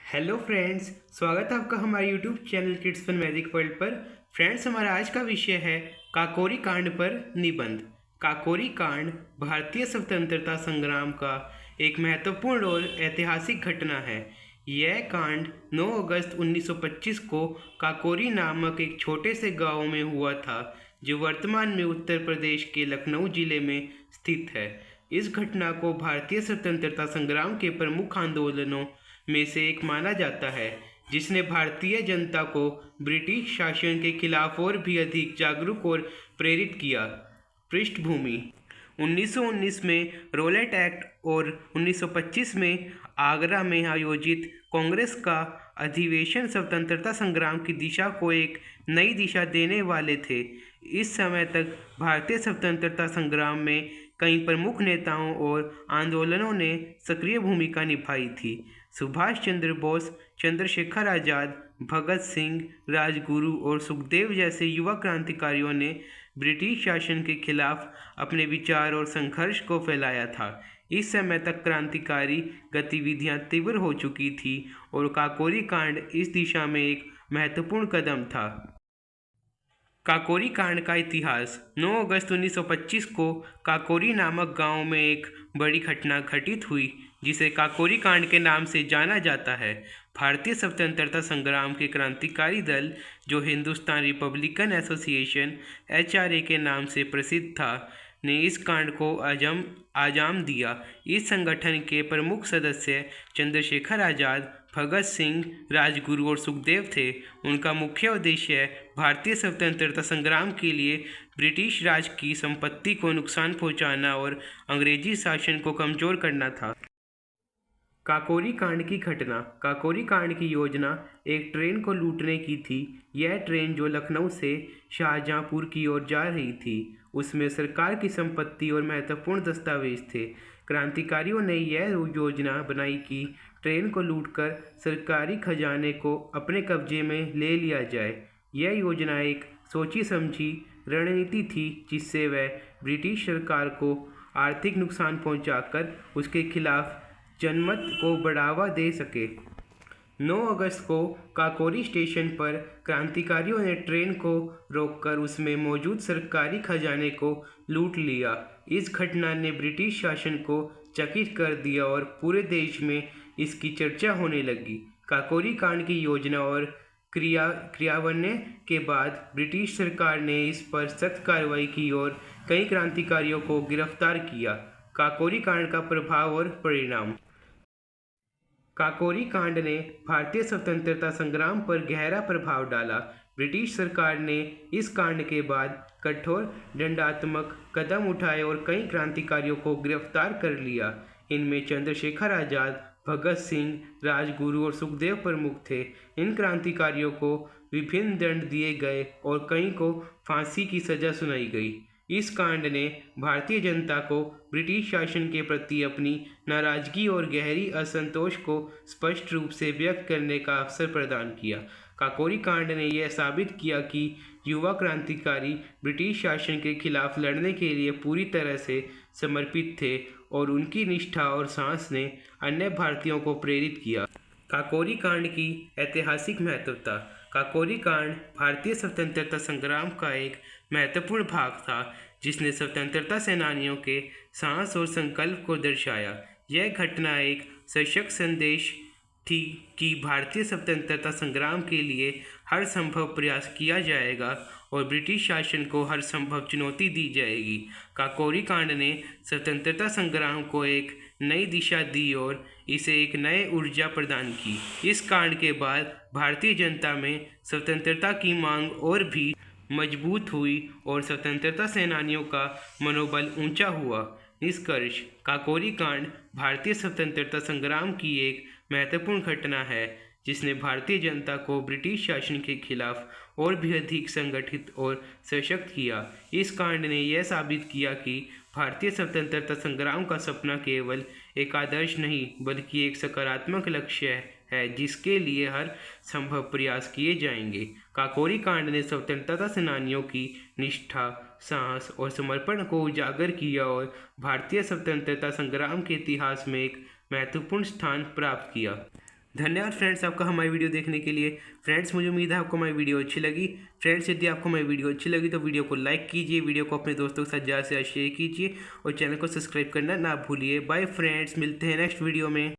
Hello friends, स्वागत है आपका हमारे YouTube channel kids fun magic world पर। फ्रेंड्स, हमारा आज का विषय है काकोरी कांड पर निबंध। काकोरी कांड भारतीय स्वतंत्रता संग्राम का एक महत्वपूर्ण और ऐतिहासिक घटना है। यह कांड 9 अगस्त 1925 को काकोरी नामक एक छोटे से गांव में हुआ था, जो वर्तमान में उत्तर प्रदेश के लखनऊ जिले में स्थित है। इस घटना को भारतीय स्वतंत्रता संग्राम के प्रमुख आंदोलनों में से एक माना जाता है, जिसने भारतीय जनता को ब्रिटिश शासन के खिलाफ और भी अधिक जागरूक और प्रेरित किया। पृष्ठभूमि: 1919 में रोलेट एक्ट और 1925 में आगरा में आयोजित कांग्रेस का अधिवेशन स्वतंत्रता संग्राम की दिशा को एक नई दिशा देने वाले थे। इस समय तक भारतीय स्वतंत्रता संग्राम में कई प्रमुख नेताओं और आंदोलनों ने सक्रिय भूमिका निभाई थी। सुभाष चंद्र बोस, चंद्रशेखर आज़ाद, भगत सिंह, राजगुरु और सुखदेव जैसे युवा क्रांतिकारियों ने ब्रिटिश शासन के खिलाफ अपने विचार और संघर्ष को फैलाया था। इस समय तक क्रांतिकारी गतिविधियां तीव्र हो चुकी थी और काकोरी कांड इस दिशा में एक महत्वपूर्ण कदम था। काकोरी कांड का इतिहास: 9 अगस्त 1925 को काकोरी नामक गांव में एक बड़ी घटना घटित हुई, जिसे काकोरी कांड के नाम से जाना जाता है। भारतीय स्वतंत्रता संग्राम के क्रांतिकारी दल, जो हिंदुस्तान रिपब्लिकन एसोसिएशन (HRA) के नाम से प्रसिद्ध था, ने इस कांड को अंजाम दिया। इस संगठन के प्रमुख सदस्य चंद्रशेखर आज़ाद, भगत सिंह, राजगुरु और सुखदेव थे। उनका मुख्य उद्देश्य भारतीय स्वतंत्रता संग्राम के लिए ब्रिटिश राज की संपत्ति को नुकसान पहुंचाना और अंग्रेजी शासन को कमजोर करना था। काकोरी कांड की घटना: काकोरी कांड की योजना एक ट्रेन को लूटने की थी। यह ट्रेन, जो लखनऊ से शाहजहांपुर की ओर जा रही थी, उसमें सरकार की संपत्ति और महत्वपूर्ण दस्तावेज थे। क्रांतिकारियों ने यह योजना बनाई कि ट्रेन को लूटकर सरकारी खजाने को अपने कब्जे में ले लिया जाए। यह योजना एक सोची समझी रणनीति थी, जिससे वह ब्रिटिश सरकार को आर्थिक नुकसान पहुंचाकर उसके खिलाफ जनमत को बढ़ावा दे सके। 9 अगस्त को काकोरी स्टेशन पर क्रांतिकारियों ने ट्रेन को रोककर उसमें मौजूद सरकारी खजाने को लूट लिया। इस घटना ने ब्रिटिश शासन को चकित कर दिया और पूरे देश में इसकी चर्चा होने लगी। काकोरी कांड की योजना और क्रियान्वयन के बाद ब्रिटिश सरकार ने इस पर सख्त कार्रवाई की और कई क्रांतिकारियों को गिरफ्तार किया। काकोरी कांड का प्रभाव और परिणाम: काकोरी कांड ने भारतीय स्वतंत्रता संग्राम पर गहरा प्रभाव डाला। ब्रिटिश सरकार ने इस कांड के बाद कठोर दंडात्मक कदम उठाए और कई क्रांतिकारियों को गिरफ्तार कर लिया। इनमें चंद्रशेखर आज़ाद, भगत सिंह, राजगुरु और सुखदेव प्रमुख थे। इन क्रांतिकारियों को विभिन्न दंड दिए गए और कई को फांसी की सजा सुनाई गई। इस कांड ने भारतीय जनता को ब्रिटिश शासन के प्रति अपनी नाराजगी और गहरी असंतोष को स्पष्ट रूप से व्यक्त करने का अवसर प्रदान किया। काकोरी कांड ने यह साबित किया कि युवा क्रांतिकारी ब्रिटिश शासन के खिलाफ लड़ने के लिए पूरी तरह से समर्पित थे और उनकी निष्ठा और साहस ने अन्य भारतीयों को प्रेरित किया। काकोरी कांड की ऐतिहासिक महत्वता: काकोरी कांड भारतीय स्वतंत्रता संग्राम का एक महत्वपूर्ण भाग था, जिसने स्वतंत्रता सेनानियों के साहस और संकल्प को दर्शाया। यह घटना एक सशक्त संदेश थी कि भारतीय स्वतंत्रता संग्राम के लिए हर संभव प्रयास किया जाएगा और ब्रिटिश शासन को हर संभव चुनौती दी जाएगी। काकोरी कांड ने स्वतंत्रता संग्राम को एक नई दिशा दी और इसे एक नए ऊर्जा प्रदान की। इस कांड के बाद भारतीय जनता में स्वतंत्रता की मांग और भी मजबूत हुई और स्वतंत्रता सेनानियों का मनोबल ऊंचा हुआ। निष्कर्ष: काकोरी कांड भारतीय स्वतंत्रता संग्राम की एक महत्वपूर्ण घटना है, जिसने भारतीय जनता को ब्रिटिश शासन के खिलाफ और भी अधिक संगठित और सशक्त किया। इस कांड ने यह साबित किया कि भारतीय स्वतंत्रता संग्राम का सपना केवल एक आदर्श नहीं, बल्कि एक सकारात्मक लक्ष्य है जिसके लिए हर संभव प्रयास किए जाएंगे। काकोरी कांड ने स्वतंत्रता सेनानियों की निष्ठा, साहस और समर्पण को उजागर किया और भारतीय स्वतंत्रता संग्राम के इतिहास में एक महत्वपूर्ण स्थान प्राप्त किया। धन्यवाद फ्रेंड्स आपका हमारी वीडियो देखने के लिए। फ्रेंड्स मुझे उम्मीद है आपको हमारी वीडियो अच्छी लगी। फ्रेंड्स यदि आपको हमारी वीडियो अच्छी लगी तो वीडियो को लाइक कीजिए, वीडियो को अपने दोस्तों के साथ ज़्यादा से ज़्यादा शेयर कीजिए और चैनल को सब्सक्राइब करना ना भूलिए। बाय फ्रेंड्स, मिलते हैं नेक्स्ट वीडियो में।